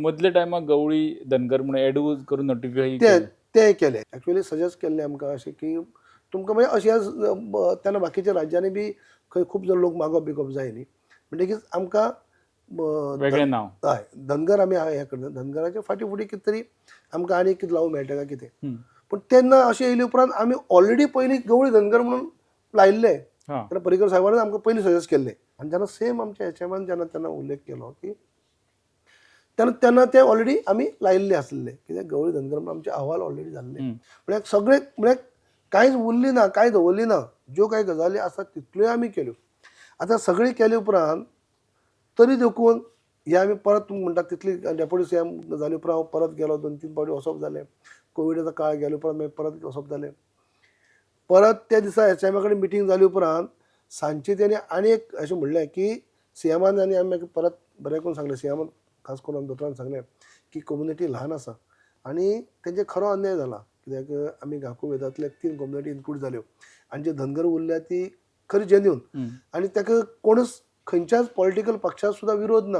मधल्या टायमाक गवळी धनगर म्हणून एडूज करून नोटिफाय ते केले ॲक्च्युली सजेस्ट केल्लें आमकां अशें की तुमकां म्हणजे अशें तेन्ना बाकीच्या राज्यांनी बी खंय खूब जण लोक मागप बिगप जाय न्ही म्हणटकीच आमकां वेगळें नांव हय धनगर आमी हें करता धनगराचे फाटी फुटी कितें तरी आमकां आनी कितें लावूं मेळटा काय कितें पूण तेन्ना अशें येयले उपरांत आमी ऑलरेडी पयलीं गवळी धनगर म्हणून लायिल्ले तेन्ना पर्रीकर साहेबान आमकां पयलीं सजेस्ट केल्लें आनी जेन्ना सेम आमच्या एचएमान जेन्ना तेन्ना उल्लेख केलो की तेन्ना ते ऑलरेडी आमी लायिल्ले आसले कित्याक गवळी धनगर म्हणून आमचे अहवाल ऑलरेडी जाल्ले म्हळ्यार सगळे म्हळ्यार कांयच उरली ना कांय दवरली ना ज्यो कांय गजाली आसात तितल्यो आमी केल्यो आतां सगळी केले उपरांत तरी देखून हे आमी परत तुमकां म्हणटात तितली डेप्युटी सीएम जाले उपरांत हांव परत गेलो 2-3 फावटी वचप जालें कोविडाचो काळ गेले उपरांत मागीर परत वचप जालें परत त्या दिसा एचएमा कडेन मिटींग जाली उपरांत सांजची तेणी आनी एक अशें म्हणलें की सीएमान आनी आमी परत बरें करून सांगलें सीएमान खास करून दोतोरान सांगलें की कम्युनिटी ल्हान आसा आनी तेंचे खरो अन्याय जाला कित्याक आमी गांवकू वेदांतले 3 कम्युनिटी इन्क्लूड जाल्यो आनी जे धनगर उरल्या ती खरी जेन्यून आनी ताका कोणूच खंयच्याच पॉलिटिकल पक्षाक सुद्दां विरोध ना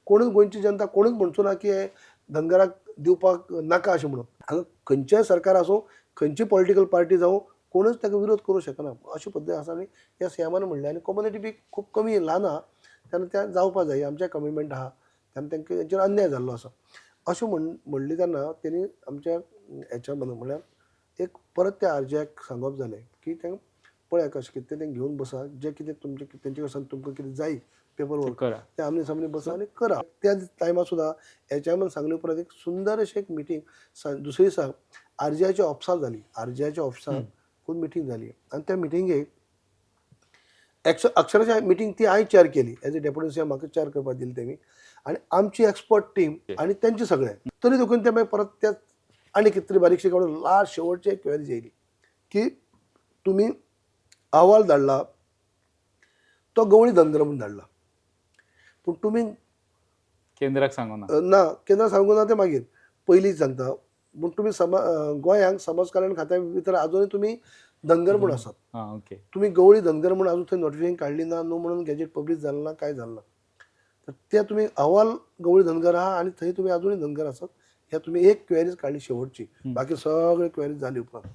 कोणूच गोंयची जनता कोणूच म्हणचो ना की हे धनगराक दिवपाक नाका अशें म्हणून हांगा खंयचेय सरकार आसूं खंयची पॉलिटिकल पार्टी जावं कोणूच ताका विरोध करूं शकना अशी पद्दत आसा आनी ह्या सीएमान म्हणलें आनी कम्युनिटी बी खूब कमी ल्हान आहा तेन्ना त्या जावपा जाय आमचें कमिटमेंट आहा तेन्ना तांकां तेंचेर अन्याय जाल्लो आसा अशें म्हणलें तेन्ना तेणी आमच्या हेच्या म्हळ्यार एक परत त्या आरजेक सांगप जालें की तें पळय कशें कितें तें घेवन बसा जें कितें तुमचें तेंचे कडच्यान तुमकां कितें जाय पेपर वर्क तें आमने सामने बसा आनी करा त्या टायमार सुद्दां एचएमान सांगले उपरांत एक सुंदर अशें एक मिटींग दुसरे दिसा आरजीआयच्या ऑफिसार जाली आरजीआयच्या ऑफिसार खूब मिटींग जाली आनी त्या मिटींगेक अक्षरशः मिटींग ती हांवें चॅर केली एज अ डेप्युटी सीएम म्हाका चॅर करपाक दिली तेमी आनी आमची एक्सपर्ट टीम आनी तेंचे सगळे तरी देखून ते मागीर परत त्या आनी कितें तरी बारीकशी काडून लास्ट शेवटची एक क्वेरी येयली की तुमी अहवाल धाडला तो गवळी धनगर म्हणून धाडला पूण तुमी केंद्राक सांगूं ना केन्ना सांगूं ना तें मागीर पयलींच सांगता पूण तुमी गोंयांक समाज कल्याण खात्या भितर आजुनूय तुमी धनगर म्हणून आसात तुमी गवळी धनगर म्हणून आजून थंय नोटिफिकेशन काडली ना न्हू म्हणून गॅजेट पब्लीश जालें ना कांय जालें ना तर ते तुमी अहवाल गवळी धनगर आहा आनी थंय तुमी आजुनूय धनगर आसात ह्या तुमी एक क्वेरीज काडली शेवटची बाकी सगळे क्वेरीज जाली उपरांत